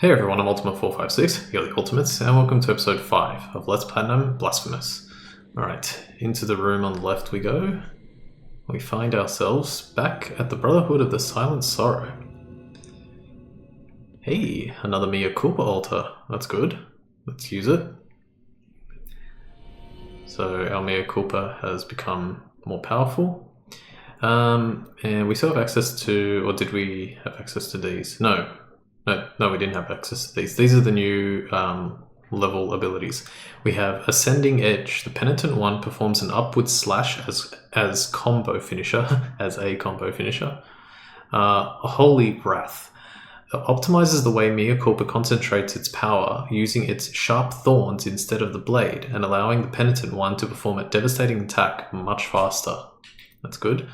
Hey everyone, I'm Ultima456, you're the Ultimates, and welcome to episode 5 of Let's Platinum Blasphemous. Alright, into the room on the left we go. We find ourselves back at the Brotherhood of the Silent Sorrow. Hey, another Mea Culpa altar. That's good. Let's use it. So our Mea Culpa has become more powerful. And we still have access to, or did we have access to these? No, we didn't have access to these. These are the new level abilities. We have Ascending Edge. The Penitent one performs an upward slash as combo finisher, as a combo finisher. Holy Wrath optimizes the way Mea Culpa concentrates its power, using its sharp thorns instead of the blade, and allowing the Penitent one to perform a devastating attack much faster. That's good.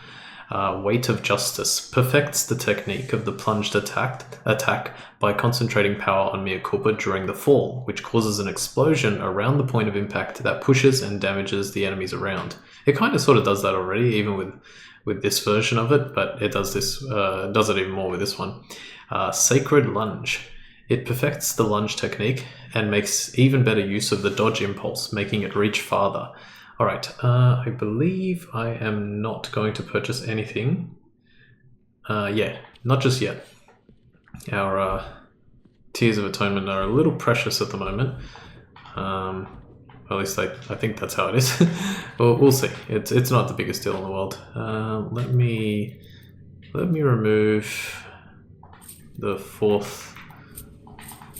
Weight of Justice perfects the technique of the plunged attack by concentrating power on Mea Culpa during the fall, which causes an explosion around the point of impact that pushes and damages the enemies around. It kind of sort of does that already, even with this version of it, but it does it even more with this one. Sacred Lunge. It perfects the lunge technique and makes even better use of the dodge impulse, making it reach farther. Alright, I believe I am not going to purchase anything. Yeah, not just yet. Our Tears of Atonement are a little precious at the moment. At least I think that's how it is. Well, we'll see. It's not the biggest deal in the world. Let me remove the fourth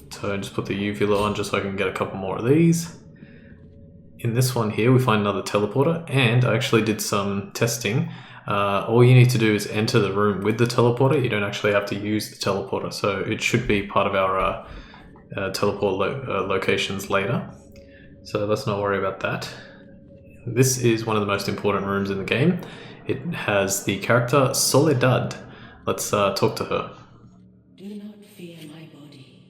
tone. Just put the uvula on just so I can get a couple more of these. In this one here, we find another teleporter, and I actually did some testing. All you need to do is enter the room with the teleporter. You don't actually have to use the teleporter, so it should be part of our teleport locations later. So let's not worry about that. This is one of the most important rooms in the game. It has the character Soledad. Let's talk to her. Do not fear my body,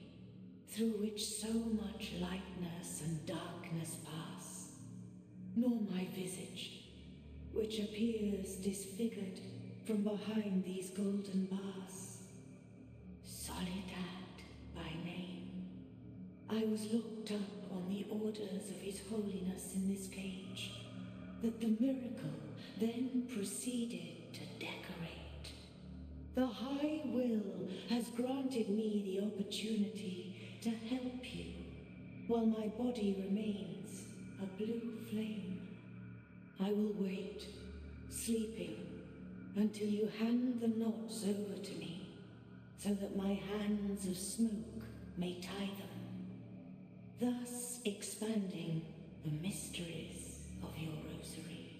through which so much lightness and darkness pass, nor my visage, which appears disfigured from behind these golden bars. Soledad by name, I was looked up on the orders of His Holiness in this cage, that the miracle then proceeded to decorate. The High Will has granted me the opportunity to help you, while my body remains a blue flame. I will wait, sleeping, until you hand the knots over to me, so that my hands of smoke may tie them, thus expanding the mysteries of your rosary.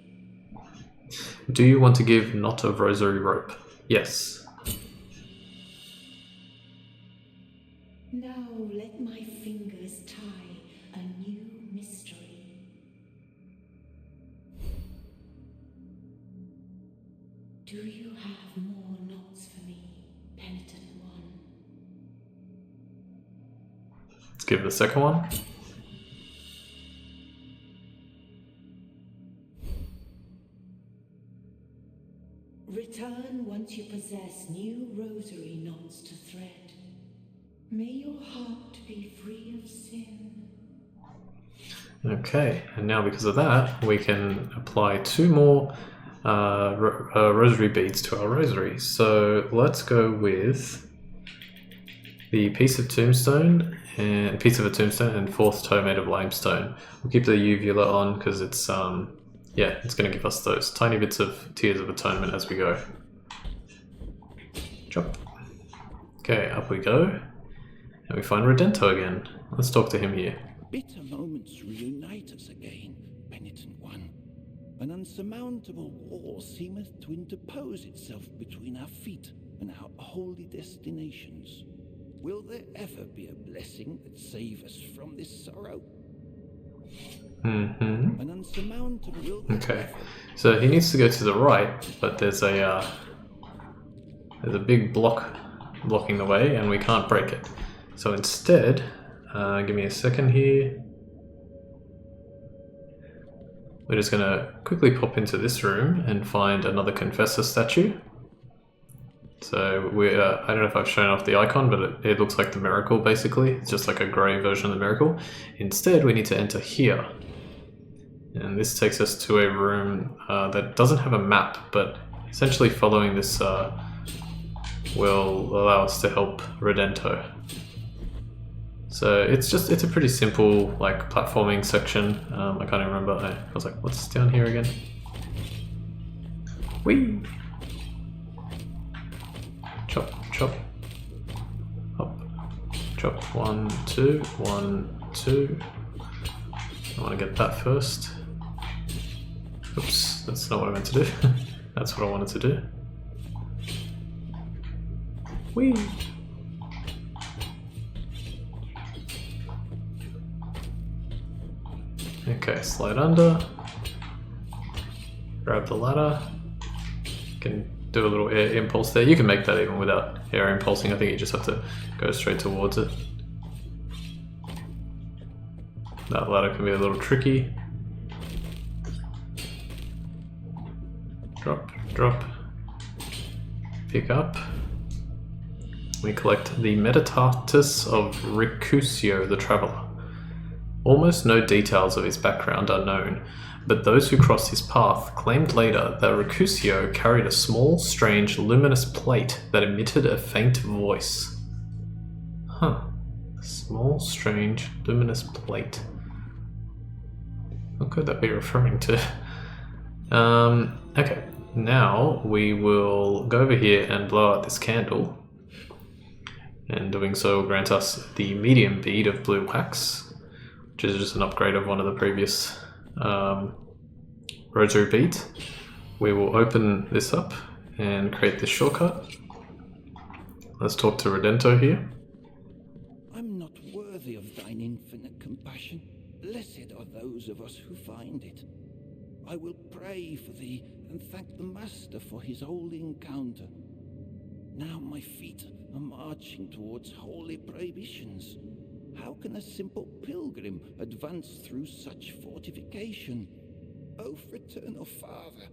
Do you want to give Knot of Rosary Rope? Yes. Now let my fingers tie a new mystery. Do you have more knots for me, Penitent One? Let's give the second one. Return once you possess new rosary knots to thread. May your heart be free of sin. Okay, and now because of that, we can apply 2 more rosary beads to our rosary. So let's go with the piece of a tombstone and fourth toe made of limestone. We'll keep the uvula on because it's it's going to give us those tiny bits of Tears of Atonement as we go. Jump. Okay, up we go. And we find Redento again. Let's talk to him here. Bitter moments reunite us again, Penitent One. An unsurmountable wall seemeth to interpose itself between our feet and our holy destinations. Will there ever be a blessing that save us from this sorrow? Mm-hmm. An unsurmountable... Okay, so he needs to go to the right, but there's a big block blocking the way, and we can't break it. So instead, give me a second here. We're just going to quickly pop into this room and find another Confessor statue. So we, I don't know if I've shown off the icon, but it looks like the miracle basically. It's just like a grey version of the miracle. Instead, we need to enter here. And this takes us to a room that doesn't have a map, but essentially following this will allow us to help Redento. So it's a pretty simple like platforming section. I can't even remember. I was like, what's down here again? Whee! Chop, chop. Up. Chop. 1, 2, 1, 2. I want to get that first. Oops, that's not what I meant to do. That's what I wanted to do. Whee! Okay, slide under. Grab the ladder. You can do a little air impulse there. You can make that even without air impulsing. I think you just have to go straight towards it. That ladder can be a little tricky. Drop, drop. Pick up. We collect the Metatartus of Ricusio the Traveller. Almost no details of his background are known, but those who crossed his path claimed later that Ricusio carried a small, strange, luminous plate that emitted a faint voice. Huh. Small, strange, luminous plate. What could that be referring to? Okay, now we will go over here and blow out this candle. And doing so will grant us the medium bead of blue wax, which is just an upgrade of one of the previous rosary beads. We will open this up and create this shortcut. Let's talk to Redento here. I'm not worthy of thine infinite compassion. Blessed are those of us who find it. I will pray for thee and thank the Master for his holy encounter. Now my feet are marching towards holy prohibitions. How can a simple pilgrim advance through such fortification? O fraternal father,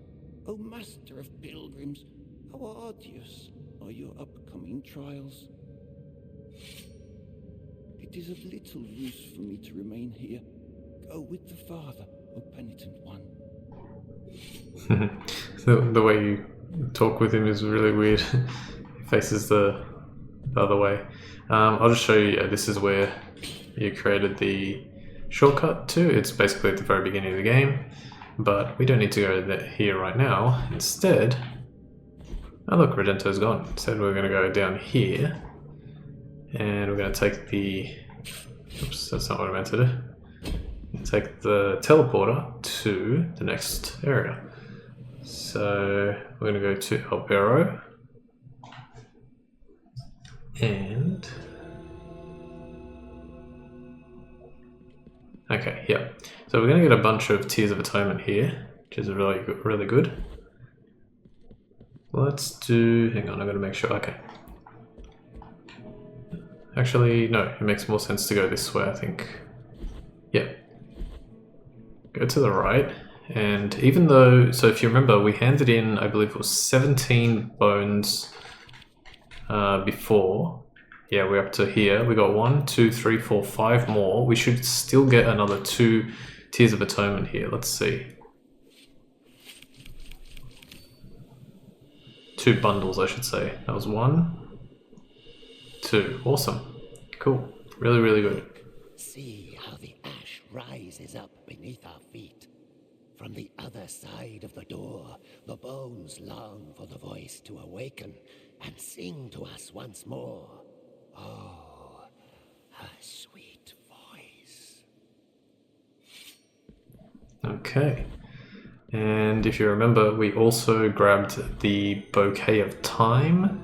O master of pilgrims, how arduous are your upcoming trials? It is of little use for me to remain here. Go with the father, O penitent one. The way you talk with him is really weird. He faces the other way. I'll just show you, this is where you created the shortcut to. It's basically at the very beginning of the game, but we don't need to go here right now. Instead, oh look, Redento's gone. Instead we're going to go down here, and we're going to take the, oops, that's not what I meant to do. Take the teleporter to the next area. So we're going to go to El Perro, and okay, yeah. So we're going to get a bunch of Tears of Atonement here, which is really good. Let's do, hang on, I'm going to make sure, okay. Actually, no, it makes more sense to go this way, I think. Yeah. Go to the right, and even though, so if you remember, we handed in, I believe it was 17 bones before. Yeah, we're up to here. We got 1, 2, 3, 4, 5 more. We should still get another 2 Tears of Atonement here. Let's see. 2 bundles, I should say. That was 1, 2. Awesome. Cool. Really good. See how the ash rises up beneath our feet. From the other side of the door, the bones long for the voice to awaken and sing to us once more. Oh, her sweet voice. Okay. And if you remember, we also grabbed the Bouquet of Thyme.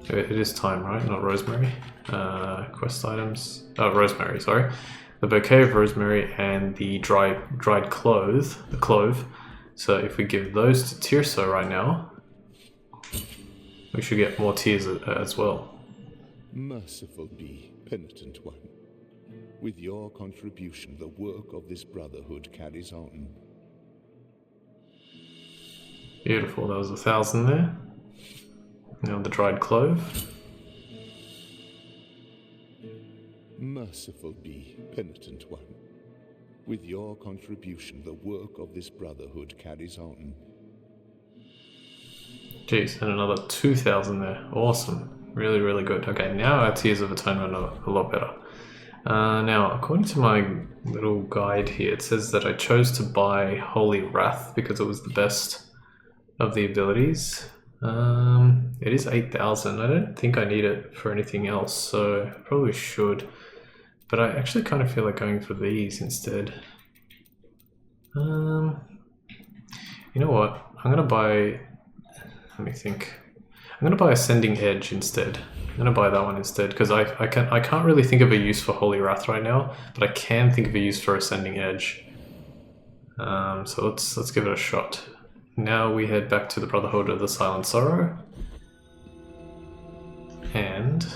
It is thyme, right? Not rosemary. Quest items. Oh, rosemary, sorry. The Bouquet of Rosemary and the dried clove. The clove. So if we give those to Tirso right now, we should get more tears as well. Merciful be, penitent one. With your contribution, the work of this brotherhood carries on. Beautiful. That was 1,000 there. Now the dried clove. Merciful be, penitent one. With your contribution, the work of this brotherhood carries on. Jeez, and another 2,000 there. Awesome. Really, really good. Okay, now our Tears of Atonement are a lot better. Now, according to my little guide here, it says that I chose to buy Holy Wrath because it was the best of the abilities. It is 8,000. I don't think I need it for anything else, so I probably should. But I actually kind of feel like going for these instead. You know what? I'm gonna buy... Let me think. I'm gonna buy Ascending Edge instead. I'm gonna buy that one instead because I can't really think of a use for Holy Wrath right now, but I can think of a use for Ascending Edge. So let's give it a shot. Now we head back to the Brotherhood of the Silent Sorrow, and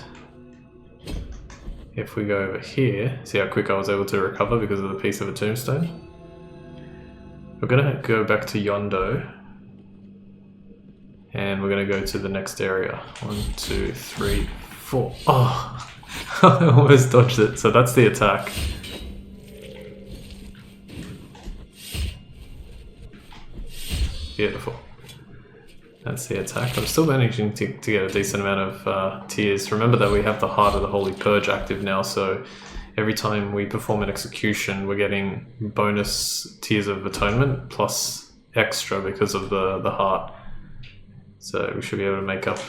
if we go over here, see how quick I was able to recover because of the piece of a tombstone. We're gonna go back to Jondo. And we're going to go to the next area. 1, 2, 3, 4. Oh! I almost dodged it. So that's the attack. Beautiful. That's the attack. I'm still managing to get a decent amount of tears. Remember that we have the Heart of the Holy Purge active now, so every time we perform an execution, we're getting bonus Tears of Atonement plus extra because of the heart. So we should be able to make up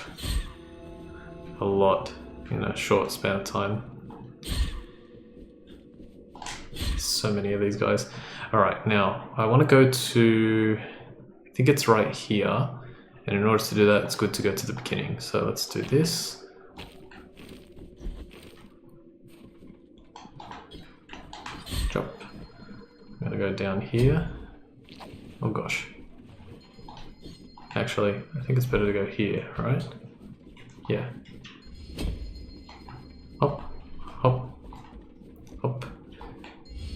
a lot in a short span of time. So many of these guys. Alright, now I want to go to... I think it's right here. And in order to do that, it's good to go to the beginning. So let's do this. Jump. I'm going to go down here. Oh gosh. Actually, I think it's better to go here, right? Yeah. Hop, hop, hop.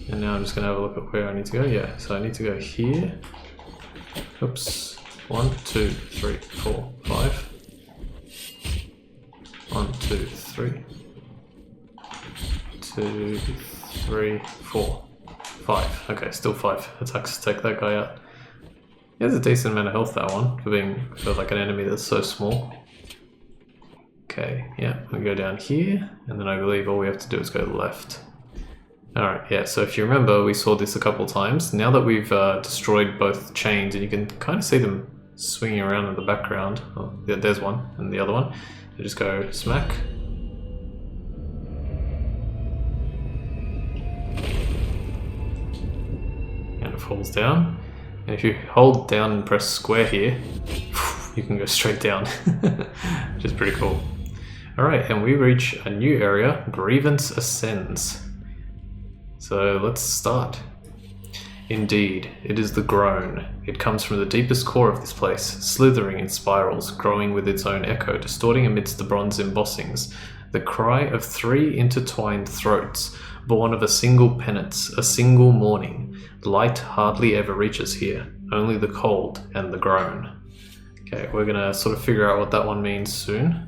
And now I'm just gonna have a look at where I need to go. Yeah, so I need to go here. Oops. 1, 2, 3, 4, 5. 1, 2, 3. 2, 3, 4, 5. Okay, still 5 attacks to take that guy out. He has a decent amount of health, that one, for like an enemy that's so small. Okay, yeah, we go down here, and then I believe all we have to do is go left. Alright, yeah, so if you remember, we saw this a couple times. Now that we've destroyed both chains, and you can kind of see them swinging around in the background. Oh, yeah, there's one, and the other one. You just go smack. And it falls down. And if you hold down and press square here, you can go straight down, which is pretty cool. Alright, and we reach a new area, Greivance Ascends. So let's start. Indeed, it is the groan. It comes from the deepest core of this place, slithering in spirals, growing with its own echo, distorting amidst the bronze embossings. The cry of 3 intertwined throats, born of a single penance, a single mourning. Light hardly ever reaches here, only the cold and the groan. Okay, we're gonna sort of figure out what that one means soon.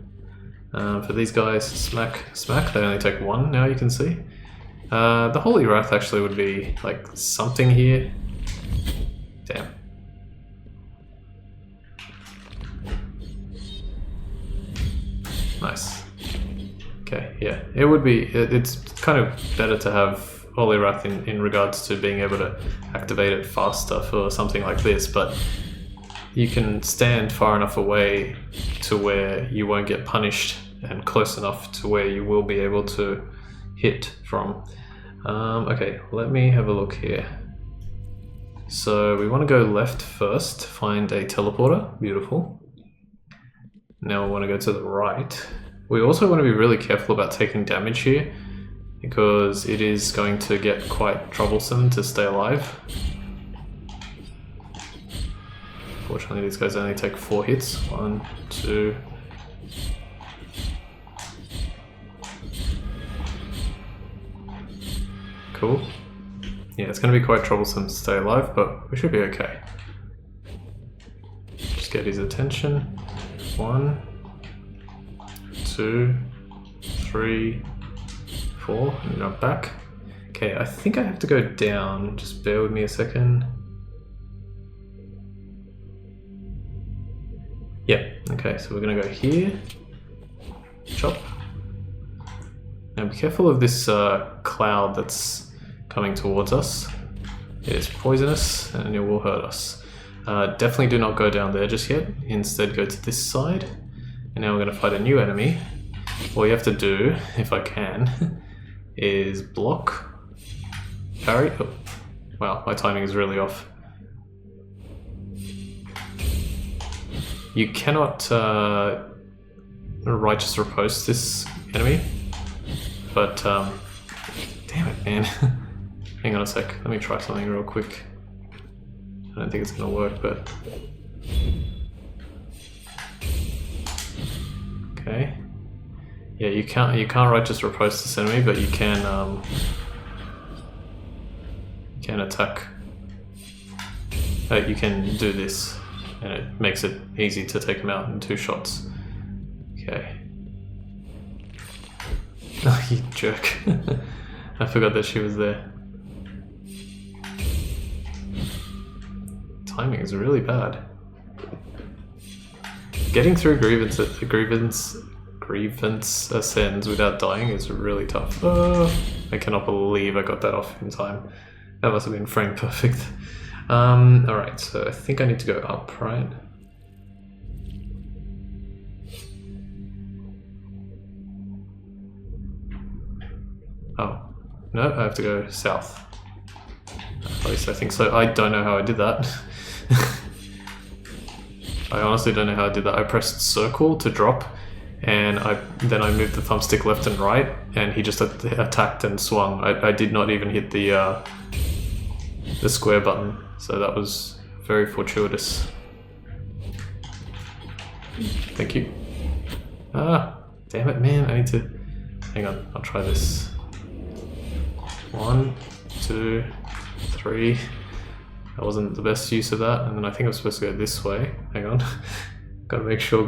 For these guys, smack, smack, they only take 1 now, you can see. The Holy Wrath actually would be like something here. Damn. Nice. Okay, yeah, it would be, it's kind of better to have Holy Wrath in regards to being able to activate it faster for something like this, but you can stand far enough away to where you won't get punished and close enough to where you will be able to hit from. Okay, let me have a look here. So we want to go left first, find a teleporter, beautiful. Now we want to go to the right. We also want to be really careful about taking damage here, because it is going to get quite troublesome to stay alive. Fortunately, these guys only take 4 hits. 1, 2. Cool. Yeah, it's going to be quite troublesome to stay alive, but we should be okay. Just get his attention. 1, 2, 3, 4, and jump back. Okay, I think I have to go down. Just bear with me a second. Yep, okay, so we're gonna go here. Chop. Now be careful of this cloud that's coming towards us. It is poisonous and it will hurt us. Definitely do not go down there just yet. Instead go to this side. And now we're going to fight a new enemy. All you have to do, if I can, is block, parry. Oh, wow, my timing is really off. You cannot righteous riposte this enemy. But, damn it, man. Hang on a sec, let me try something real quick. I don't think it's gonna work, but... Okay. Yeah, you can't righteous riposte this enemy, but you can attack. You can do this, and it makes it easy to take him out in 2 shots. Okay. Oh, you jerk. I forgot that she was there. Timing is really bad. Getting through Greivance Ascends without dying is really tough. Oh, I cannot believe I got that off in time. That must have been frame perfect. Alright, so I think I need to go up, right? Oh, no, I have to go south. At least I think so. I don't know how I did that. I honestly don't know how I did that. I pressed circle to drop, and then I moved the thumbstick left and right, and he just attacked and swung. I did not even hit the square button, so that was very fortuitous. Thank you. Ah, damn it, man! I need to. Hang on, I'll try this. 1, 2, 3. That wasn't the best use of that, and then I think I'm supposed to go this way. Hang on. Gotta make sure.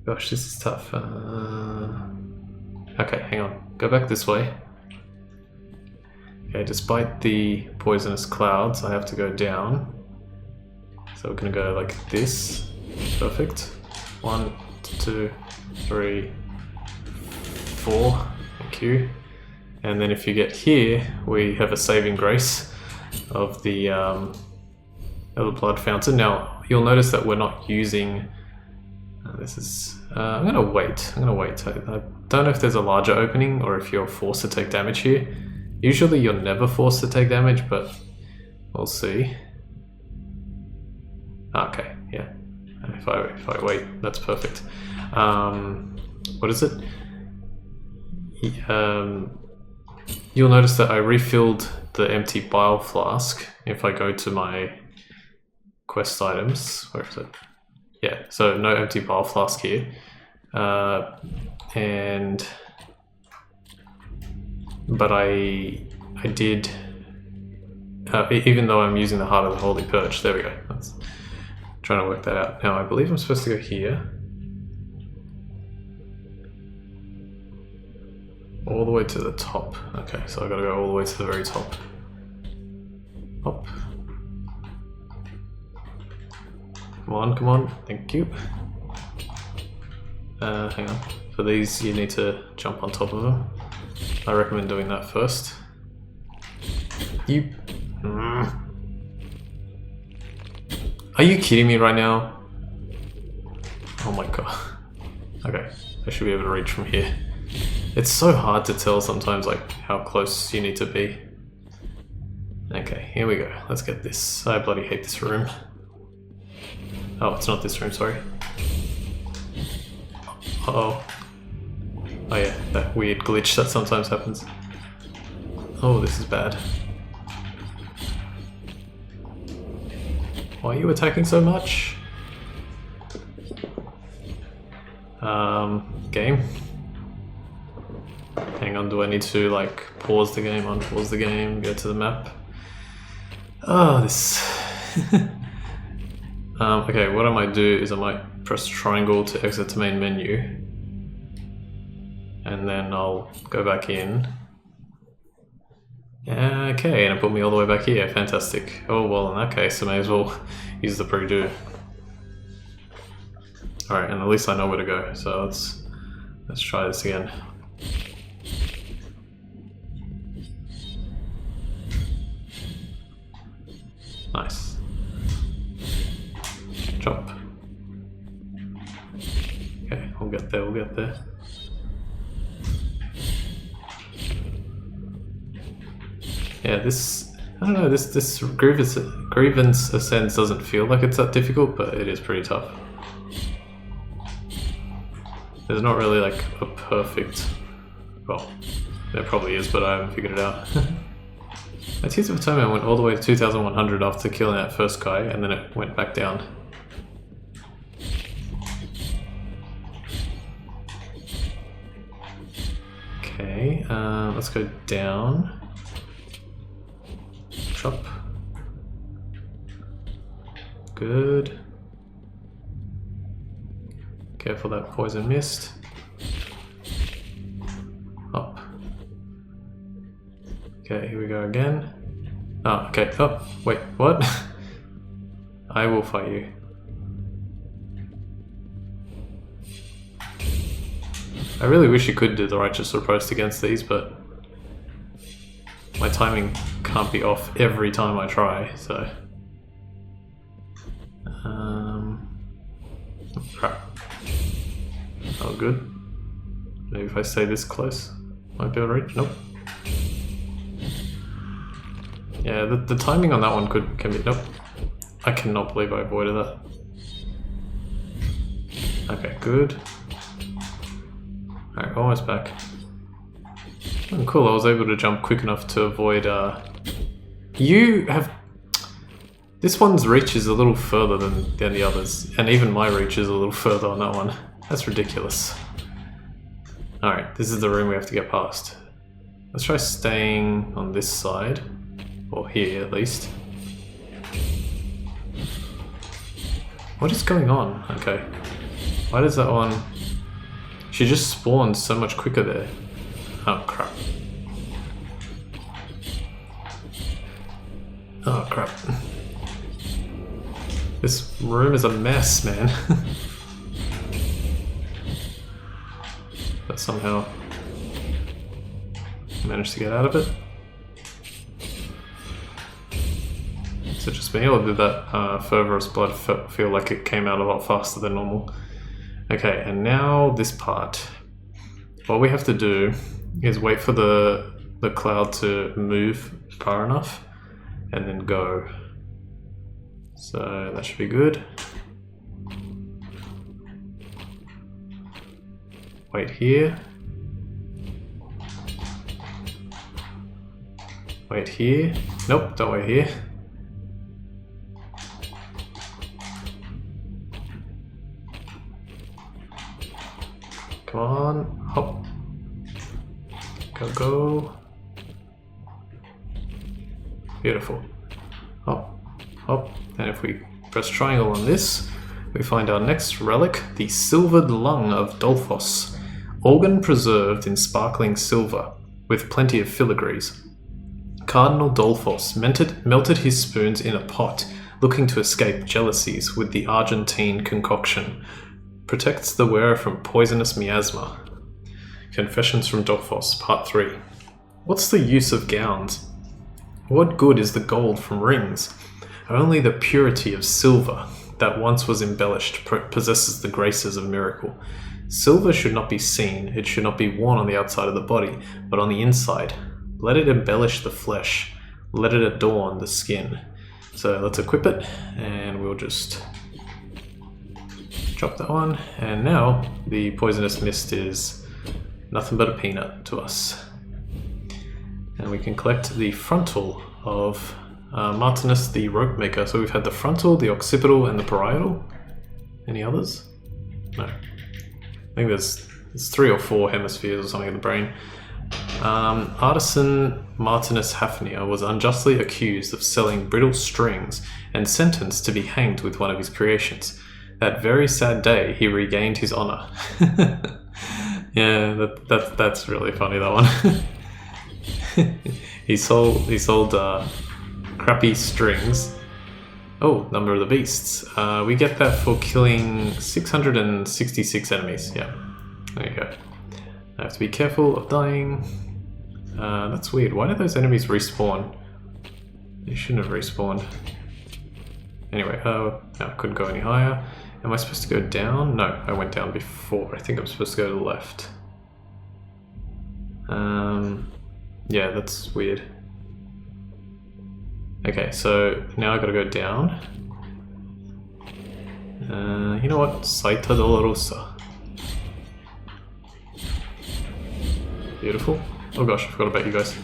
Gosh, this is tough. Okay, hang on. Go back this way. Okay, despite the poisonous clouds, I have to go down. So we're gonna go like this. Perfect. 1, 2, 3, 4. Thank you. And then if you get here, we have a saving grace of the blood fountain. Now you'll notice that we're not using. This is. I'm gonna wait. I don't know if there's a larger opening or if you're forced to take damage here. Usually you're never forced to take damage, but we'll see. Okay, yeah. If I wait, that's perfect. What is it? You'll notice that I refilled the empty bile flask if I go to my quest items. Where is it? Yeah, so no empty bile flask here. But I did, even though I'm using the Heart of the Holy Perch, there we go. That's trying to work that out. Now I believe I'm supposed to go here. All the way to the top. Okay, so I gotta go all the way to the very top. Up. Come on, thank you. Hang on. For these, you need to jump on top of them. I recommend doing that first. You. Are you kidding me right now? Oh my god. Okay, I should be able to reach from here. It's so hard to tell sometimes, like, how close you need to be. Okay, here we go. Let's get this. I bloody hate this room. Oh, it's not this room, sorry. Uh-oh. Oh yeah, that weird glitch that sometimes happens. Oh, this is bad. Why are you attacking so much? Game? Hang on, do I need to like pause the game, unpause the game, go to the map? Oh, this... Okay, what I might do is I might press triangle to exit to main menu. And then I'll go back in. Okay, and it put me all the way back here. Fantastic. Oh, well, in that case, I may as well use the pre-do. Alright, and at least I know where to go. So let's try this again. Nice. Chop. Okay, we'll get there, we'll get there. Yeah, this, I don't know, this Greivance Ascends doesn't feel like it's that difficult, but it is pretty tough. There's not really like a perfect, well, there probably is, but I haven't figured it out. My Tears of Atonement went all the way to 2100 after killing that first guy, and then it went back down. Okay, let's go down. Chop. Good. Careful that poison mist. Up. Okay, here we go again. Oh, okay. Oh, wait, what? I will fight you. I really wish you could do the righteous riposte against these, but my timing can't be off every time I try, so... crap. Oh, good. Maybe if I stay this close, might be able to reach. Nope. Yeah, the timing on that one can be... Nope. I cannot believe I avoided that. Okay, good. Alright, almost back. Oh, cool, I was able to jump quick enough to avoid... You have... This one's reach is a little further than the others, and even my reach is a little further on that one. That's ridiculous. Alright, this is the room we have to get past. Let's try staying on this side, or here at least. What is going on? Okay. Why does that one... She just spawns so much quicker there. Oh crap. Oh crap. This room is a mess, man. But somehow managed to get out of it. So just being able to do that fervorous blood feel like it came out a lot faster than normal. Okay, and now this part. What we have to do is wait for the cloud to move far enough and then go. So that should be good. Wait here. Wait here. Nope, don't wait here. Come on, hop. Go, go. Beautiful. Hop, hop. And if we press triangle on this, we find our next relic, the Silvered Lung of Dolphos. Organ preserved in sparkling silver, with plenty of filigrees. Cardinal Dolphos melted his spoons in a pot, looking to escape jealousies with the Argentine concoction. Protects the wearer from poisonous miasma. Confessions from Dolphos, Part 3. What's the use of gowns? What good is the gold from rings? Only the purity of silver that once was embellished possesses the graces of miracle. Silver should not be seen, it should not be worn on the outside of the body, but on the inside. Let it embellish the flesh, let it adorn the skin. So let's equip it, and we'll just drop that one. And now the poisonous mist is nothing but a peanut to us. And we can collect the frontal of Martinus the Rope Maker. So we've had the frontal, the occipital, and the parietal. Any others? No. I think there's 3 or 4 hemispheres or something in the brain. Artisan Martinus Hafnia was unjustly accused of selling brittle strings and sentenced to be hanged with one of his creations. That very sad day, he regained his honor. Yeah, that's really funny, that one. he sold crappy strings. Oh, number of the beasts. We get that for killing 666 enemies. Yeah, there you go. I have to be careful of dying. That's weird. Why did those enemies respawn? They shouldn't have respawned. Anyway, no, I couldn't go any higher. Am I supposed to go down? No, I went down before. I think I'm supposed to go to the left. Yeah, that's weird. Okay, so now I gotta go down. You know what? Saita Dolorosa. Beautiful. Oh gosh, I forgot about you guys.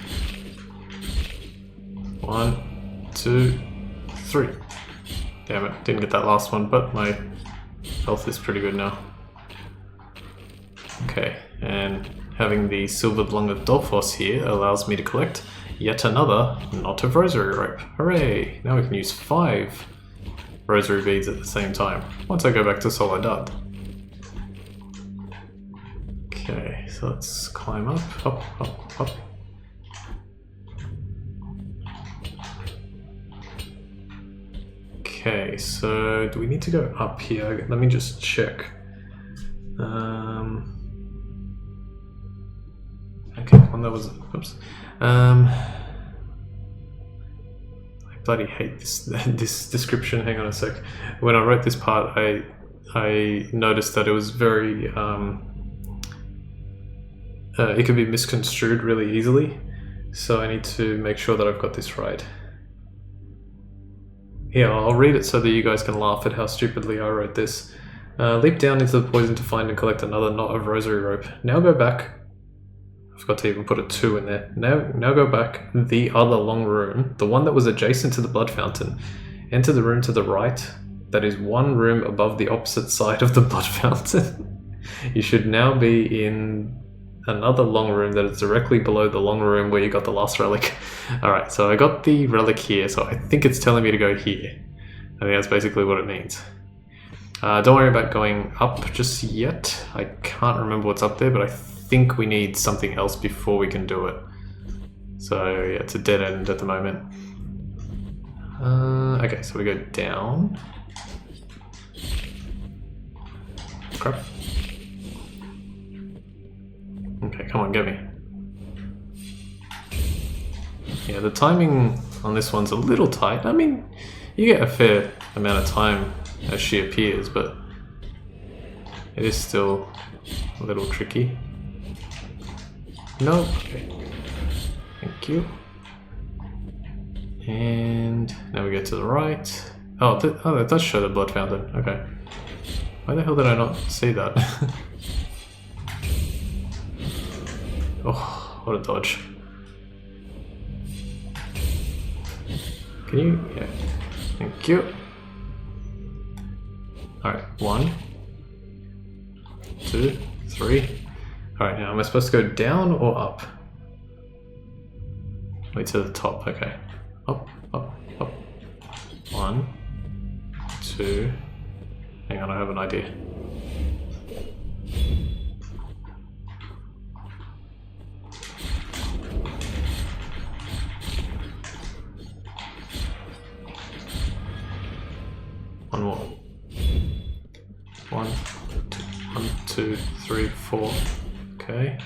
1, 2, 3. Damn it, didn't get that last one, but my health is pretty good now. Okay, and having the Silvered Lung of Dolphos here allows me to collect yet another knot of rosary rope. Hooray! Now we can use 5 rosary beads at the same time, once I go back to Soledad. Okay, so let's climb up, up. Okay, so do we need to go up here? Let me just check. Okay, well that was, oops. I bloody hate this description. Hang on a sec. When I wrote this part, I noticed that it was very it could be misconstrued really easily. So I need to make sure that I've got this right. Here, I'll read it so that you guys can laugh at how stupidly I wrote this. Leap down into the poison to find and collect another knot of rosary rope. Now go back. I forgot to even put a 2 in there. Now go back the other long room, the one that was adjacent to the blood fountain. Enter the room to the right. That is one room above the opposite side of the blood fountain. You should now be in another long room that is directly below the long room where you got the last relic. Alright, so I got the relic here, so I think it's telling me to go here. I think that's basically what it means. Don't worry about going up just yet. I can't remember what's up there, but I think we need something else before we can do it. So yeah, it's a dead end at the moment. Okay, so we go down. Crap. Okay, come on, get me. Yeah, the timing on this one's a little tight. I mean, you get a fair amount of time as she appears, but it is still a little tricky. No, okay. Thank you. And now we get to the right. Oh, that does show the blood fountain. Okay. Why the hell did I not see that? Oh, what a dodge. Can you? Yeah. Thank you. Alright, 1, 2, 3. Alright, now am I supposed to go down or up? Wait to the top, okay. Up, up, up. 1, 2. Hang on, I have an idea. One more. 1, 2, 3, 4. Okay.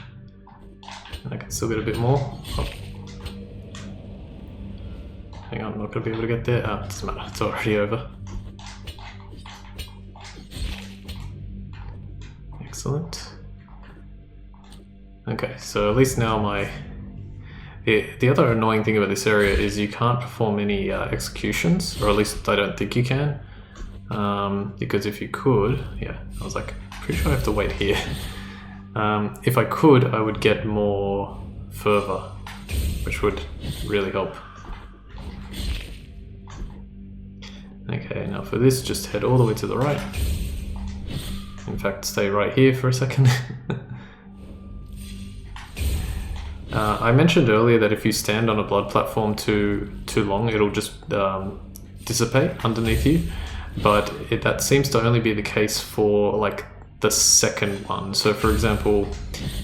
I can still get a bit more. Oh. Hang on, I'm not going to be able to get there. Ah, it doesn't matter, it's already over. Excellent. Okay, so at least now the other annoying thing about this area is you can't perform any executions, or at least I don't think you can. Because if you could, yeah, I was like, pretty sure I have to wait here. If I could, I would get more fervor, which would really help. Okay, now for this, just head all the way to the right. In fact, stay right here for a second. I mentioned earlier that if you stand on a blood platform too long, it'll just dissipate underneath you. But that seems to only be the case for like the second one. So for example,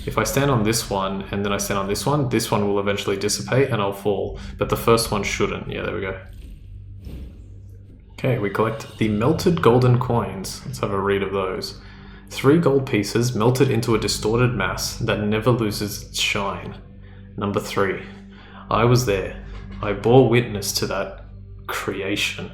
if I stand on this one and then I stand on this one will eventually dissipate and I'll fall. But the first one shouldn't. Yeah, there we go. Okay, we collect the melted golden coins. Let's have a read of those. 3 gold pieces melted into a distorted mass that never loses its shine. Number 3. I was there. I bore witness to that creation.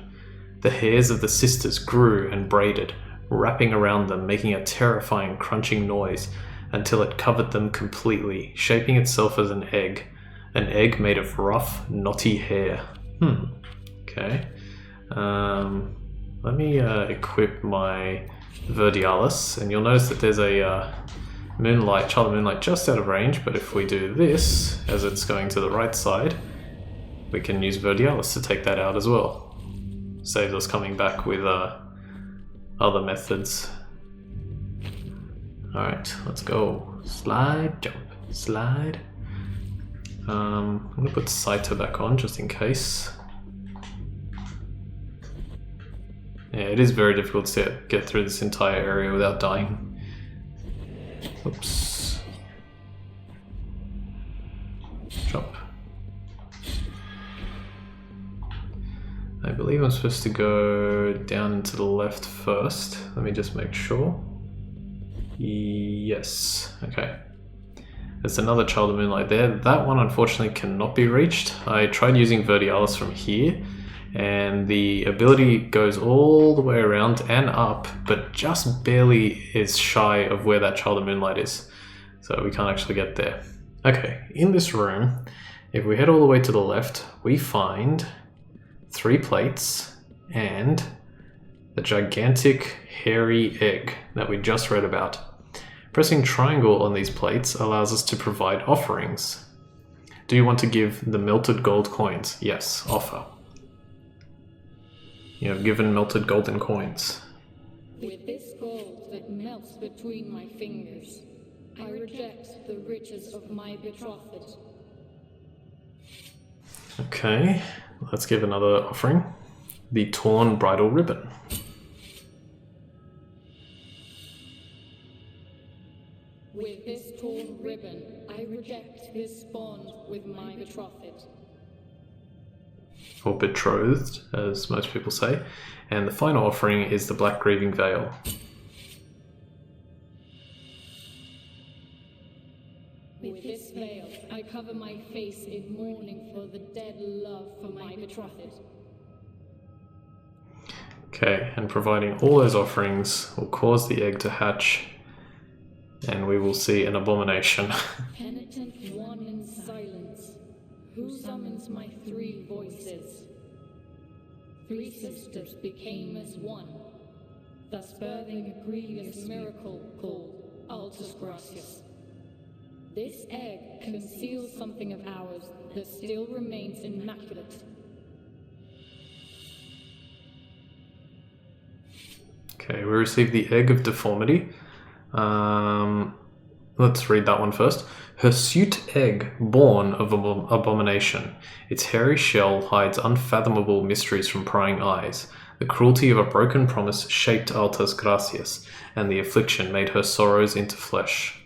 The hairs of the sisters grew and braided, wrapping around them, making a terrifying crunching noise until it covered them completely, shaping itself as an egg made of rough, knotty hair. Okay. Let me equip my Verdialis, and you'll notice that there's a child of moonlight just out of range, but if we do this, as it's going to the right side, we can use Verdialis to take that out as well. Saves us coming back with other methods. Alright, let's go. Slide, jump, slide. I'm going to put Saito back on just in case. Yeah, it is very difficult to get through this entire area without dying. Oops. Jump. I believe I'm supposed to go down and to the left first. Let me just make sure. Yes. Okay. There's another Child of Moonlight there. That one unfortunately cannot be reached. I tried using Verdialis from here, and the ability goes all the way around and up, but just barely is shy of where that Child of Moonlight is. So we can't actually get there. Okay, in this room, if we head all the way to the left, we find 3 plates and the gigantic hairy egg that we just read about. Pressing triangle on these plates allows us to provide offerings. Do you want to give the melted gold coins? Yes, offer. You have given melted golden coins. With this gold that melts between my fingers, I reject the riches of my betrothed. Okay, let's give another offering. The torn bridal ribbon. With this torn ribbon, I reject this bond with my betrothed. Or betrothed, as most people say. And the final offering is the black grieving veil. With this veil, I cover my face in mourning for the dead love for my betrothed. Okay, and providing all those offerings will cause the egg to hatch, and we will see an abomination. Penitent one in silence, who summons my 3 voices? 3 sisters became as one, thus birthing a grievous miracle called Altus Gracias. This egg conceals something of ours that still remains immaculate. Okay, we received the egg of deformity. Let's read that one first. Hirsute egg, born of abomination. Its hairy shell hides unfathomable mysteries from prying eyes. The cruelty of a broken promise shaped Altas Gracias, and the affliction made her sorrows into flesh.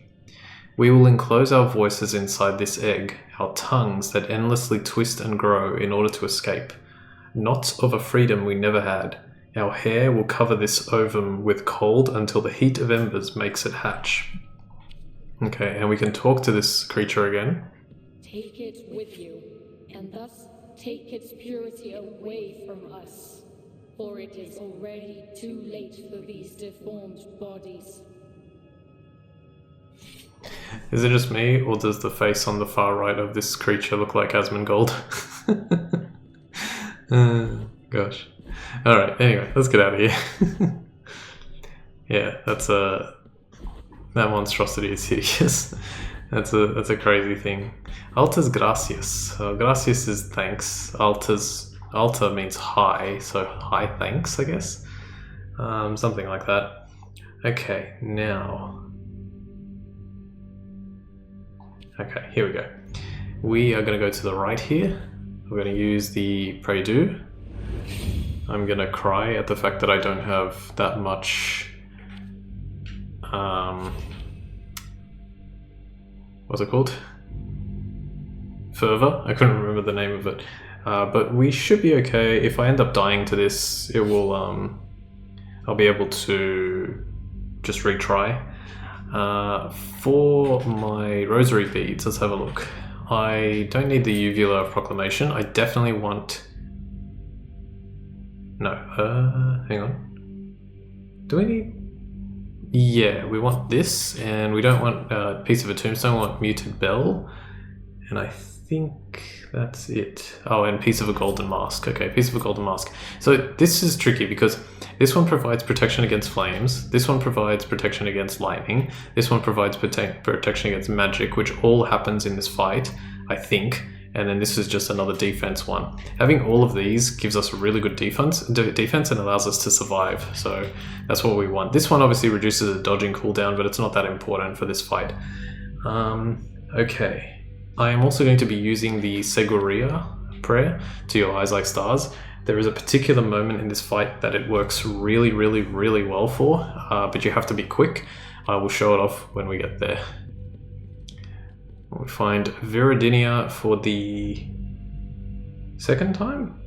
We will enclose our voices inside this egg, our tongues that endlessly twist and grow in order to escape. Knots of a freedom we never had. Our hair will cover this ovum with cold until the heat of embers makes it hatch. Okay, and we can talk to this creature again. Take it with you, and thus take its purity away from us, for it is already too late for these deformed bodies. Is it just me, or does the face on the far right of this creature look like Asmongold? Gosh. Alright, anyway, let's get out of here. Yeah, that monstrosity is hideous. That's a crazy thing. Altas gracias. Gracias is thanks. Alta means high, so high thanks, I guess. Something like that. Okay, now. Okay, here we go. we are going to go to the right here. We're going to use the Pray-Do. I'm going to cry at the fact that I don't have that much... what's it called? Fervor? I couldn't remember the name of it. But we should be okay. If I end up dying to this, it will... I'll be able to just retry. For my rosary beads, let's have a look. I don't need the uvula of proclamation. I definitely want... No, hang on. Do we need... Yeah, we want this, and we don't want a piece of a tombstone, we want muted bell. And I think that's it. Oh, and piece of a golden mask. Okay, piece of a golden mask. So this is tricky because this one provides protection against flames, this one provides protection against lightning, this one provides protection against magic, which all happens in this fight, I think. And then this is just another defense one. Having all of these gives us a really good defense and allows us to survive. So that's what we want. This one obviously reduces the dodging cooldown, but it's not that important for this fight. Okay. I am also going to be using the Seguria prayer, to your eyes like stars. There is a particular moment in this fight that it works really, really, really well for, but you have to be quick. I will show it off when we get there. We find Viridinia for the second time?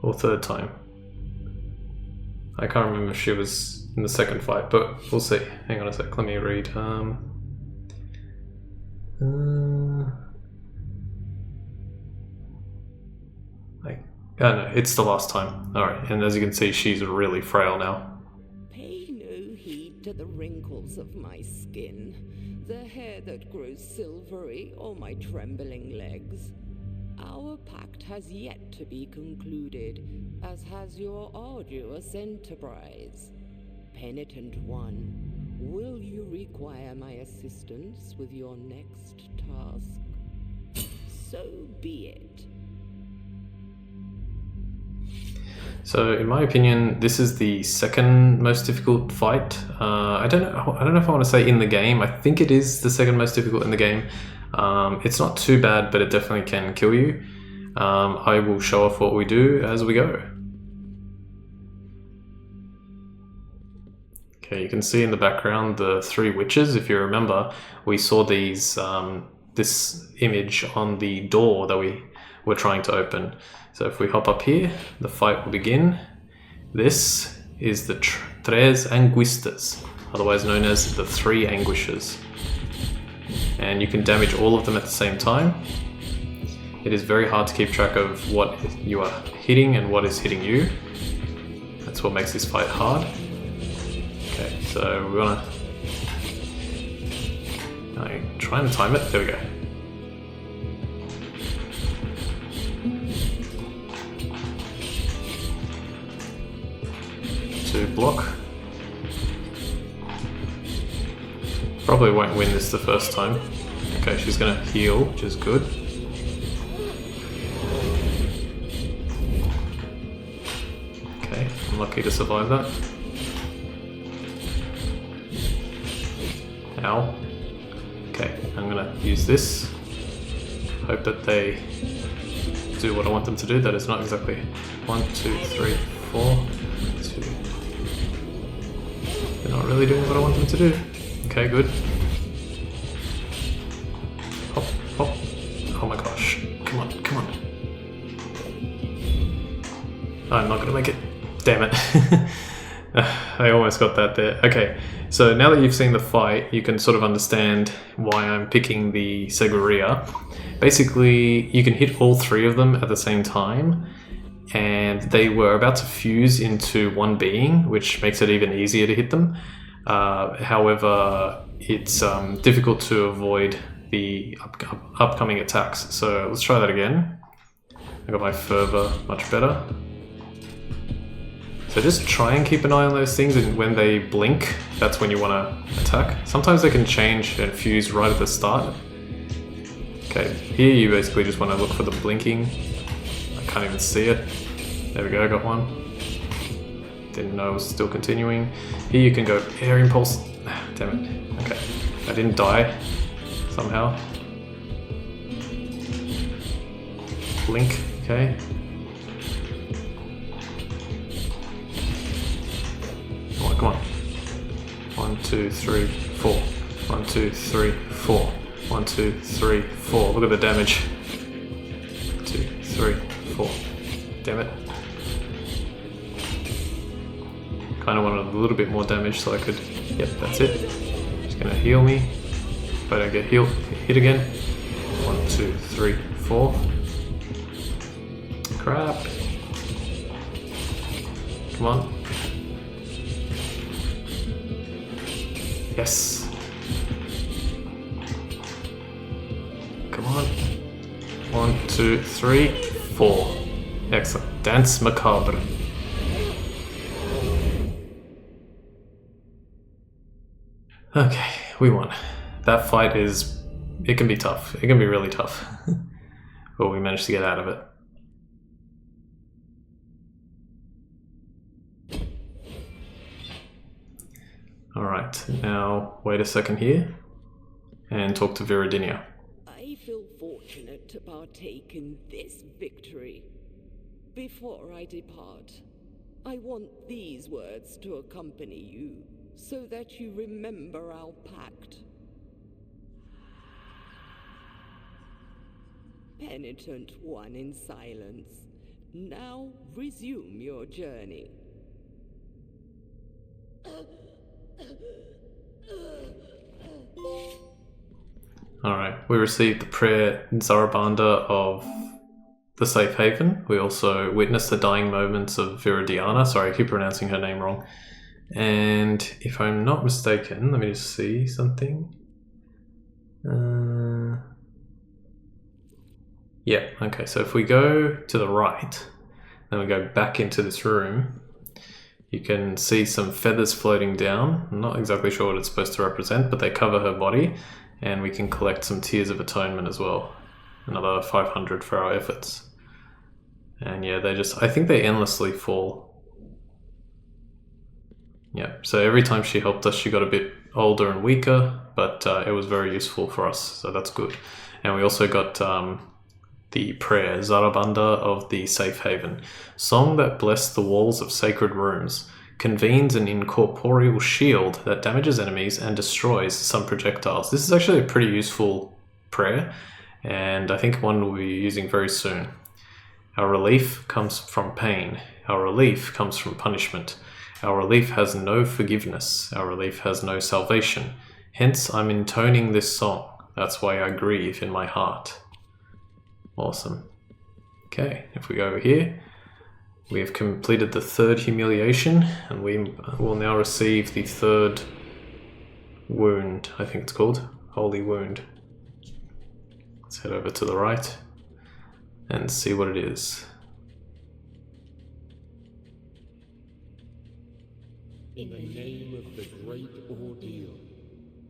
Or third time? I can't remember if she was in the second fight, but we'll see. Hang on a sec, let me read. Oh no, it's the last time. Alright, and as you can see, she's really frail now. Pay no heed to the wrinkles of my skin, the hair that grows silvery, or my trembling legs. Our pact has yet to be concluded, as has your arduous enterprise. Penitent one, will you require my assistance with your next task? So be it. So, in my opinion, this is the second most difficult fight. I don't know if I want to say in the game. I think it is the second most difficult in the game. It's not too bad, but it definitely can kill you. I will show off what we do as we go. Okay, you can see in the background the three witches. If you remember, we saw these this image on the door that we were trying to open. So if we hop up here, the fight will begin. This is the Tres Anguistas, otherwise known as the Three Anguishes. And you can damage all of them at the same time. It is very hard to keep track of what you are hitting and what is hitting you. That's what makes this fight hard. Okay, so we're gonna try and time it. There we go. To block. Probably won't win this the first time. Okay, she's gonna heal, which is good. Okay, I'm lucky to survive that. Ow. Okay, I'm gonna use this. Hope that they do what I want them to do. That is not exactly 1, 2, 3, 4. They're not really doing what I want them to do. Okay, good. Hop, hop. Oh my gosh. Come on, come on. I'm not gonna make it. Damn it. I almost got that there. Okay, so now that you've seen the fight, you can sort of understand why I'm picking the Seguria. Basically, you can hit all three of them at the same time, and they were about to fuse into one being, which makes it even easier to hit them. However, it's difficult to avoid the upcoming attacks. So let's try that again. I got my fervor much better. So just try and keep an eye on those things, and when they blink, that's when you want to attack. Sometimes they can change and fuse right at the start. Okay, here you basically just want to look for the blinking. I can't even see it. There we go, I got one. Didn't know it was still continuing. Here you can go air impulse. Damn it. Okay, I didn't die somehow. blink, okay. Come on. 1, 2, 3, 4. 1, 2, 3, 4. 1, 2, 3, 4. Look at the damage. 2, 3, 4. Damn it. Kind of wanted a little bit more damage so I could. Yep, that's it. Just gonna heal me. If I don't get hit again. 1, 2, 3, 4. Crap. Come on. Yes. Come on. 1, 2, 3, 4. Excellent. Danse Macabre. Okay, we won. That fight it can be tough. It can be really tough. But we managed to get out of it. Alright, now wait a second here and talk to Viridinia. I feel fortunate to partake in this victory. Before I depart, I want these words to accompany you, so that you remember our pact. Penitent one in silence, now resume your journey. Alright, we received the prayer Zarabanda of the Safe Haven. We also witnessed the dying moments of Viridiana. Sorry, I keep pronouncing her name wrong. And if I'm not mistaken, let me just see something. Yeah, okay, so if we go to the right, then we go back into this room, you can see some feathers floating down. I'm not exactly sure what it's supposed to represent, but they cover her body, and we can collect some Tears of Atonement as well. Another 500 for our efforts. And yeah, I think they endlessly fall. Yeah, so every time she helped us, she got a bit older and weaker, but it was very useful for us, so that's good. And we also got the prayer, Zarabanda of the Safe Haven. Song that blessed the walls of sacred rooms, convenes an incorporeal shield that damages enemies and destroys some projectiles. This is actually a pretty useful prayer, and I think one we'll be using very soon. Our relief comes from pain. Our relief comes from punishment. Our relief has no forgiveness. Our relief has no salvation. Hence, I'm intoning this song. That's why I grieve in my heart. Awesome. Okay, if we go over here, we have completed the third humiliation, and we will now receive the third wound, I think it's called. Holy wound. Let's head over to the right and see what it is. In the name of the great ordeal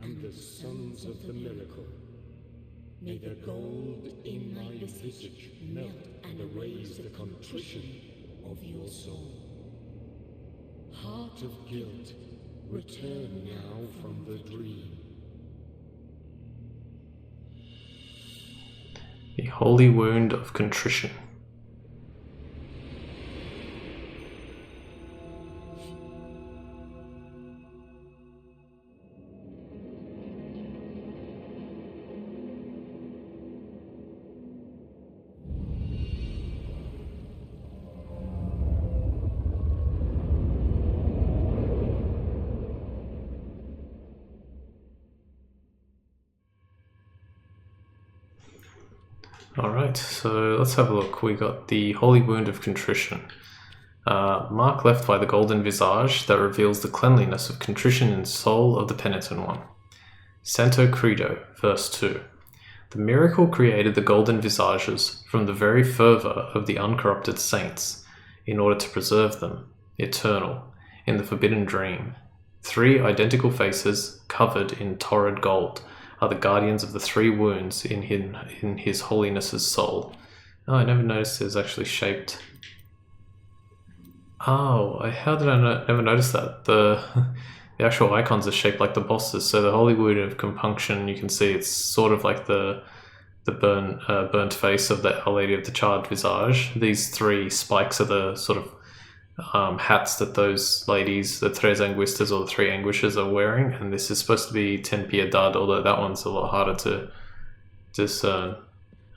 and the sons of the miracle, may the gold in thy visage melt and erase the contrition of your soul. Heart of guilt, return now from the dream. The holy wound of contrition. Alright, so let's have a look. We got the Holy Wound of Contrition. Mark left by the golden visage that reveals the cleanliness of contrition in soul of the penitent one. Santo Credo, verse 2. The miracle created the golden visages from the very fervour of the uncorrupted saints, in order to preserve them, eternal, in the forbidden dream. 3 identical faces, covered in torrid gold, are the guardians of the 3 wounds in his holiness's soul. Oh, I never noticed it was actually shaped. Oh, how did I never notice that? The actual icons are shaped like the bosses. So the Holy Wound of Compunction, you can see it's sort of like the burnt face of the Our Lady of the Charred Visage. These 3 spikes are the sort of hats that those ladies, the Tres Anguistas or the 3 Anguishes, are wearing, and this is supposed to be Ten Piedad, although that one's a lot harder to discern.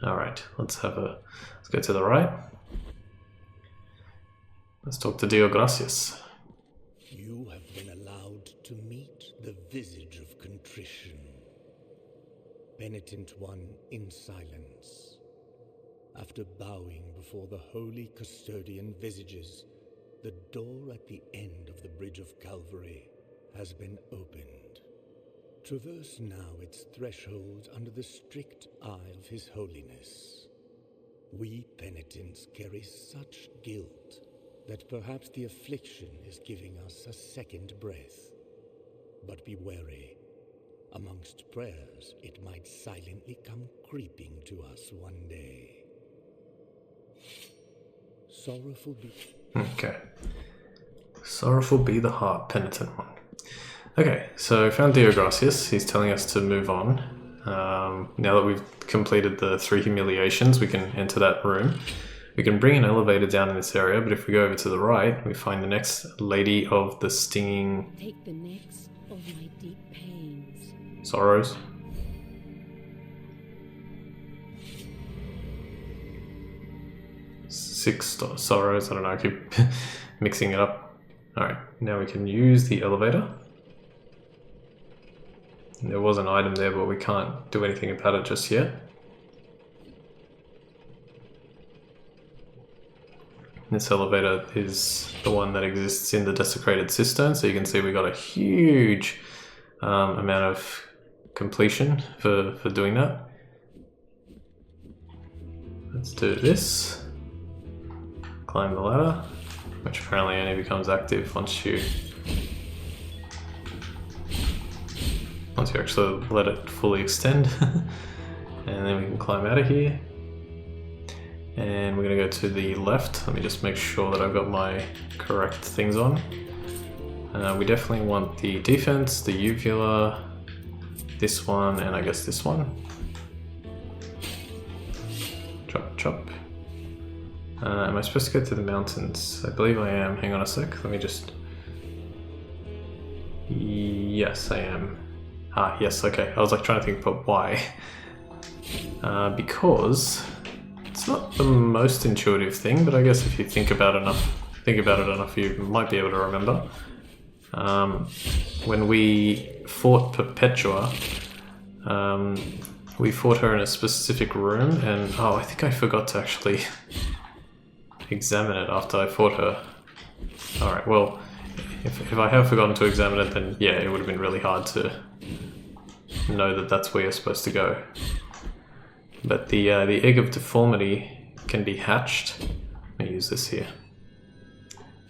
Alright, let's go to the right. Let's talk to Dio Gracias. You have been allowed to meet the visage of contrition. Penitent one in silence. After bowing before the holy custodian visages, the door at the end of the Bridge of Calvary has been opened. Traverse now its threshold under the strict eye of His Holiness. We penitents carry such guilt that perhaps the affliction is giving us a second breath. But be wary. Amongst prayers, it might silently come creeping to us one day. Sorrowful be... Okay. Sorrowful be the heart, penitent one. Okay, so found Dio Gracias. He's telling us to move on. Now that we've completed the 3 humiliations, we can enter that room. We can bring an elevator down in this area, but if we go over to the right, we find the next Lady of the Stinging... Take the next of my deep pains. Sorrows. Sorrows, I don't know, I keep mixing it up. Alright, now we can use the elevator. There was an item there, but we can't do anything about it just yet. This elevator is the one that exists in the desecrated cistern, so you can see we got a huge amount of completion for doing that. Let's do this. Climb the ladder, which apparently only becomes active once you actually let it fully extend. And then we can climb out of here. And we're going to go to the left. Let me just make sure that I've got my correct things on. We definitely want the defense, the uvula, this one, and I guess this one. Chop, chop. Am I supposed to go to the mountains? I believe I am. Hang on a sec. Let me just... Yes, I am. Ah, yes, okay. I was like trying to think, but why? Because it's not the most intuitive thing, but I guess if you think about it enough, you might be able to remember. When we fought Perpetua, we fought her in a specific room, and oh, I think I forgot to actually examine it after I fought her. Alright, well, if I have forgotten to examine it, then yeah, it would have been really hard to know that that's where you're supposed to go. But the egg of deformity can be hatched. Let me use this here.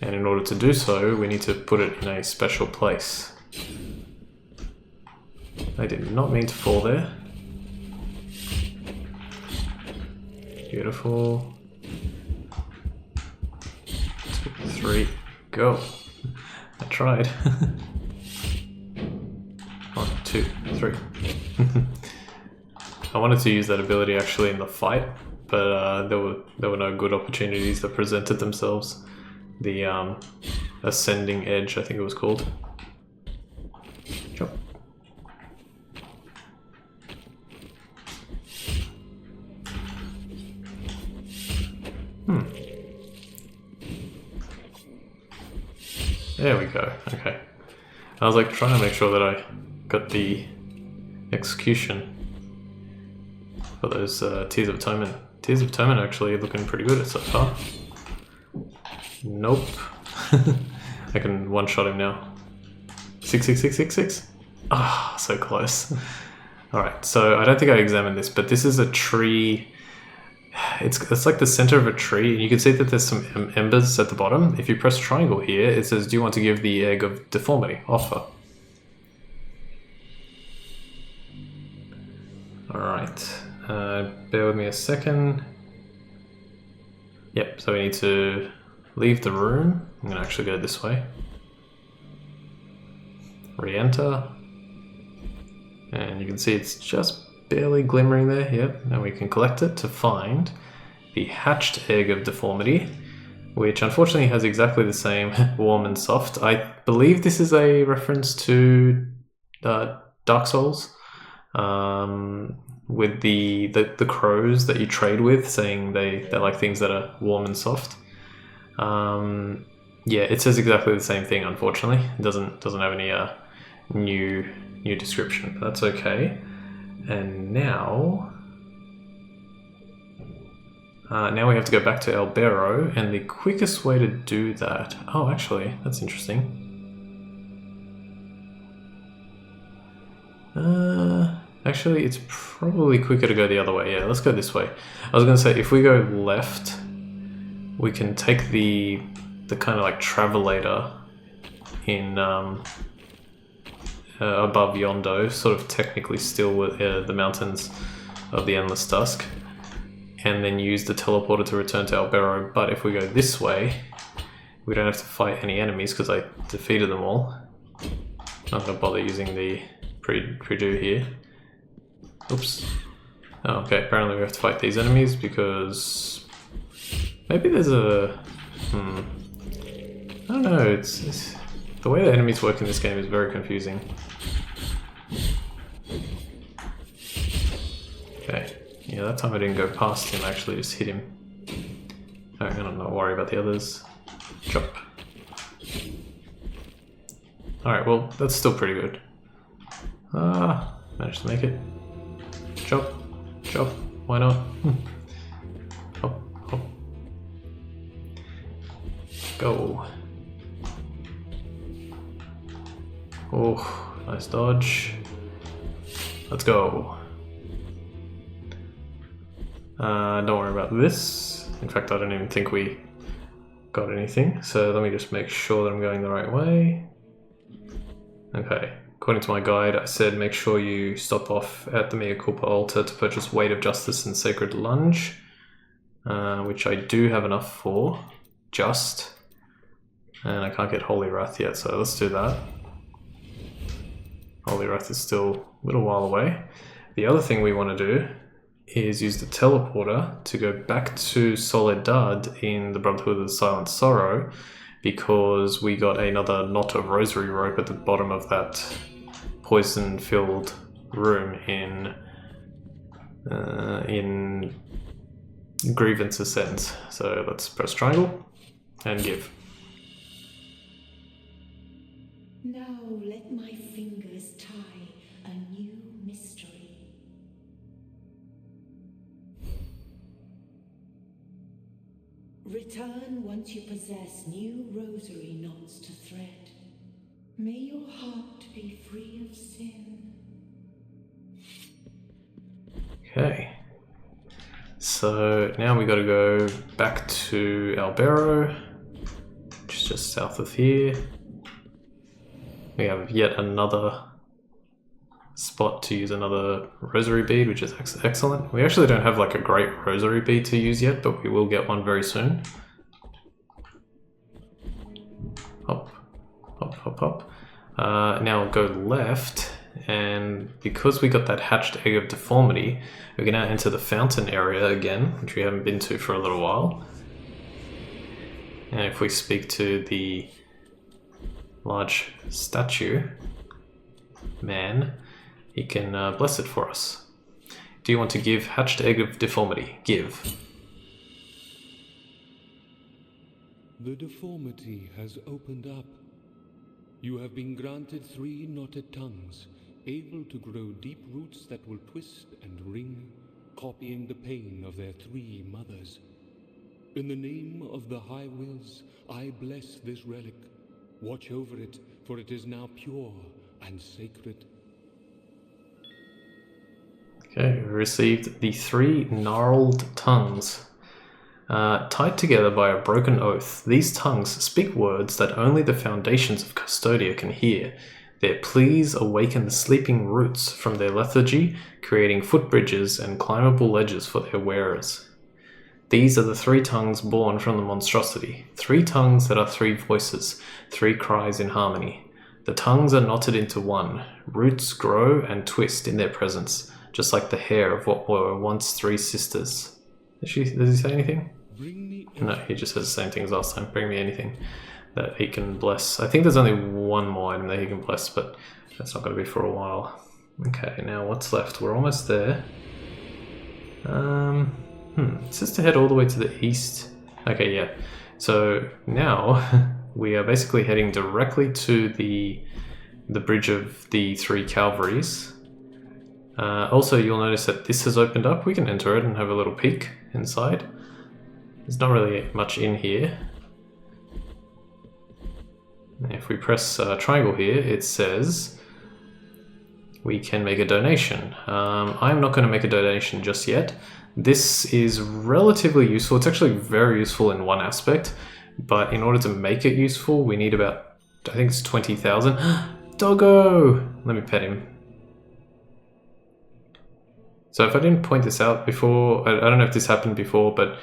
And in order to do so, we need to put it in a special place. I did not mean to fall there. Beautiful. 2, 3, go. I tried. 1, 2, 3. I wanted to use that ability actually in the fight, but there were no good opportunities that presented themselves. The ascending edge, I think it was called. Jump. There we go. Okay. I was like trying to make sure that I got the execution for those Tears of Atonement. Tears of Atonement actually looking pretty good so far. Nope. I can one-shot him now. 6, 6, 6, 6, 6. Ah, so close. Alright, so I don't think I examined this, but this is a tree. It's like the center of a tree, and you can see that there's some embers at the bottom. If you press triangle here, it says, do you want to give the egg of deformity? Offer. Alright, bear with me a second. Yep, so we need to leave the room. I'm going to actually go this way. Re-enter. And you can see it's just barely glimmering there. Yep, and we can collect it to find the hatched egg of deformity, which unfortunately has exactly the same warm and soft. I believe this is a reference to Dark Souls, with the crows that you trade with, saying they like things that are warm and soft. Yeah, it says exactly the same thing. Unfortunately, it doesn't have any new description, but that's okay. And now we have to go back to Albero, and the quickest way to do that... Oh, actually, that's interesting. Actually, it's probably quicker to go the other way. Yeah, let's go this way. I was going to say, if we go left, we can take the kind of like travelator in above Jondo, sort of technically still with the mountains of the Endless Dusk, and then use the teleporter to return to Albero. But if we go this way, we don't have to fight any enemies because I defeated them all. Not going to bother using the pre-do here. Oops. Oh, okay, apparently we have to fight these enemies because maybe there's a... I don't know, it's the way the enemies work in this game is very confusing. Okay, yeah, that time I didn't go past him, I actually just hit him. Alright, I'm not worry about the others. Chop. Alright, well, that's still pretty good. Managed to make it. Chop, chop, why not? Hop, hop. Go. Oh, nice dodge. Let's go. Don't worry about this. In fact, I don't even think we got anything. So let me just make sure that I'm going the right way. Okay. According to my guide, I said make sure you stop off at the Mea Culpa altar to purchase Weight of Justice and Sacred Lunge, which I do have enough for, just. And I can't get Holy Wrath yet, so let's do that. Holy Wrath is still a little while away. The other thing we want to do is use the teleporter to go back to Soledad in the Brotherhood of the Silent Sorrow, because we got another knot of rosary rope at the bottom of that poison-filled room in Greivance Ascends. So let's press triangle and give. Now let my fingers tie a new mystery. Return once you possess new rosary knots to thread. May your heart be free of sin. Okay. So now we got to go back to Albero, which is just south of here. We have yet another spot to use another rosary bead, which is excellent. We actually don't have like a great rosary bead to use yet, but we will get one very soon. Hop, hop, hop, hop. Now we'll go left, and because we got that hatched egg of deformity, we're going to enter the fountain area again, which we haven't been to for a little while. And if we speak to the large statue man, he can bless it for us. Do you want to give hatched egg of deformity? Give. The deformity has opened up. You have been granted 3 knotted tongues, able to grow deep roots that will twist and wring, copying the pain of their 3 mothers. In the name of the High Wills, I bless this relic. Watch over it, for it is now pure and sacred. Okay, we received the 3 gnarled tongues. Tied together by a broken oath, these tongues speak words that only the foundations of Custodia can hear. Their pleas awaken the sleeping roots from their lethargy, creating footbridges and climbable ledges for their wearers. These are the 3 tongues born from the monstrosity, 3 tongues that are 3 voices, 3 cries in harmony. The tongues are knotted into one, roots grow and twist in their presence, just like the hair of what were once three sisters. Does he say anything? No, he just says the same thing as last time. Bring me anything that he can bless. I think there's only one more item that he can bless, but that's not going to be for a while. Okay, now what's left? We're almost there. It says to head all the way to the east. Okay, yeah. So now we are basically heading directly to the bridge of the three Calvaries. Also, you'll notice that this has opened up. We can enter it and have a little peek inside. There's not really much in here. If we press triangle here, it says we can make a donation. I'm not going to make a donation just yet. This is relatively useful. It's actually very useful in one aspect, but in order to make it useful, we need about, I think it's 20,000. Doggo! Let me pet him. So if I didn't point this out before, I don't know if this happened before, but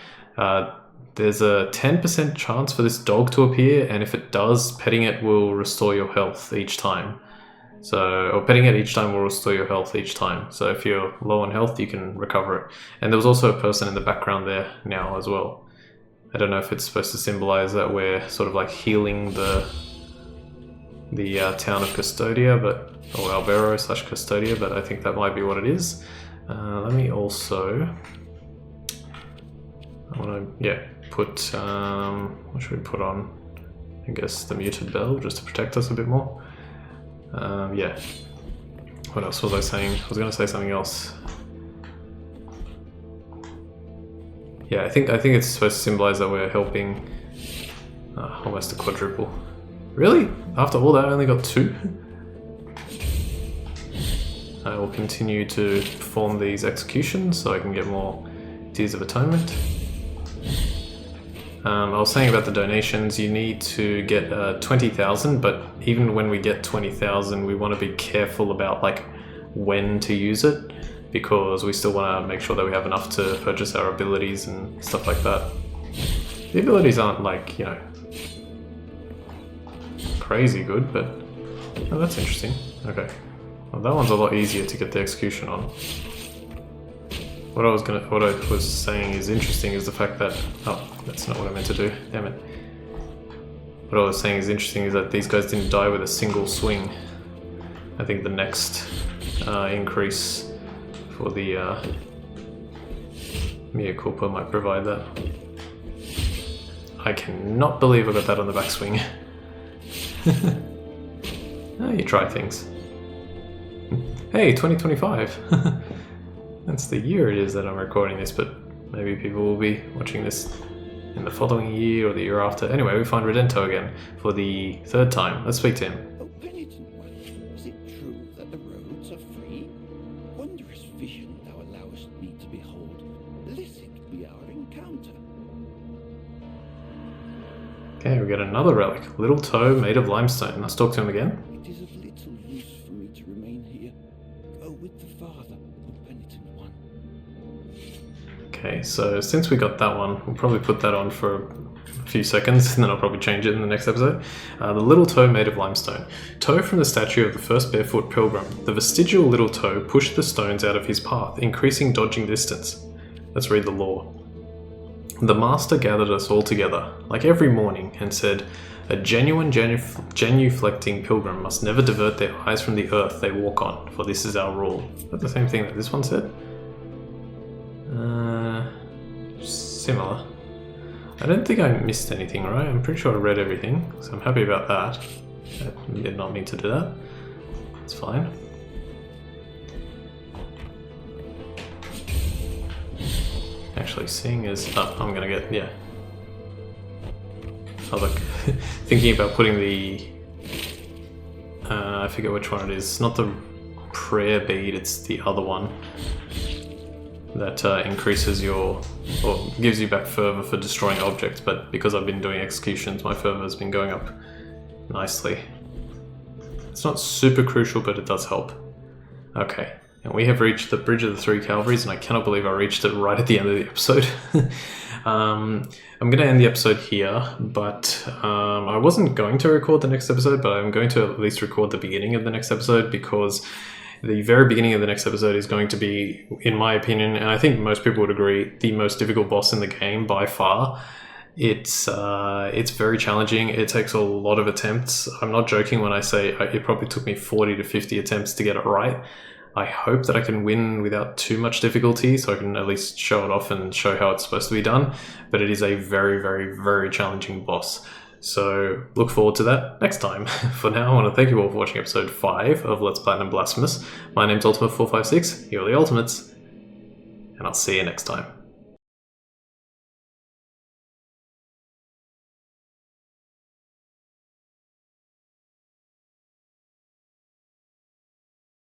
there's a 10% chance for this dog to appear, and if it does, petting it will restore your health each time. So, or petting it each time will restore your health each time. So if you're low on health, you can recover it. And there was also a person in the background there now as well. I don't know if it's supposed to symbolize that we're sort of like healing the town of Custodia, but or Albero / Custodia, but I think that might be what it is. Let me also, I want to put what should we put on? I guess the muted bell, just to protect us a bit more. Yeah. What else was I saying? I was going to say something else. Yeah, I think it's supposed to symbolize that we're helping. Almost a quadruple. Really? After all that, I only got 2? I will continue to perform these executions so I can get more Tears of Atonement. I was saying about the donations, you need to get 20,000, but even when we get 20,000, we want to be careful about like when to use it, because we still want to make sure that we have enough to purchase our abilities and stuff like that. The abilities aren't like, you know, crazy good, but oh, that's interesting. Okay, well, that one's a lot easier to get the execution on. What I was saying is interesting is the fact that, oh, that's not what I meant to do, damn it. What I was saying is interesting is that these guys didn't die with a single swing. I think the next increase for the Mea Culpa might provide that. I cannot believe I got that on the backswing. Oh, you try things. Hey, 2025! That's the year it is that I'm recording this, but maybe people will be watching this in the following year or the year after. Anyway, we find Redento again for the 3rd time. Let's speak to him. Oh, penitent one, is it true that the roads are free? Wondrous vision thou allowest me to behold. Blessed be our encounter. Okay, we got another relic. Little toe made of limestone. Let's talk to him again. It is of little use for me to remain here. Go with the Father, O penitent one. Okay, so since we got that one, we'll probably put that on for a few seconds, and then I'll probably change it in the next episode. The little toe made of limestone. Toe from the statue of the first barefoot pilgrim. The vestigial little toe pushed the stones out of his path, increasing dodging distance. Let's read the law. The master gathered us all together, like every morning, and said, a genuine genuflecting pilgrim must never divert their eyes from the earth they walk on, for this is our rule. Is that the same thing that this one said? Similar. I don't think I missed anything, right? I'm pretty sure I read everything, so I'm happy about that. I did not mean to do that. It's fine. Actually, seeing as... Oh, I'm gonna get... yeah. I was like, thinking about putting the... I forget which one it is. Not the prayer bead, it's the other one. That increases your... or gives you back fervor for destroying objects, but because I've been doing executions, my fervor has been going up nicely. It's not super crucial, but it does help. Okay. And we have reached the Bridge of the Three Calvaries, and I cannot believe I reached it right at the end of the episode. I'm going to end the episode here, but I wasn't going to record the next episode, but I'm going to at least record the beginning of the next episode, because The very beginning of the next episode is going to be, in my opinion, and I think most people would agree, the most difficult boss in the game by far. It's very challenging. It takes a lot of attempts. I'm not joking when I say it probably took me 40 to 50 attempts to get it right. I hope that I can win without too much difficulty, so I can at least show it off and show how it's supposed to be done. But it is a very, very, very challenging boss. So look forward to that next time. For now, I want to thank you all for watching episode 5 of Let's Platinum Blasphemous. My name's Ultimate456, you're the Ultimates, and I'll see you next time.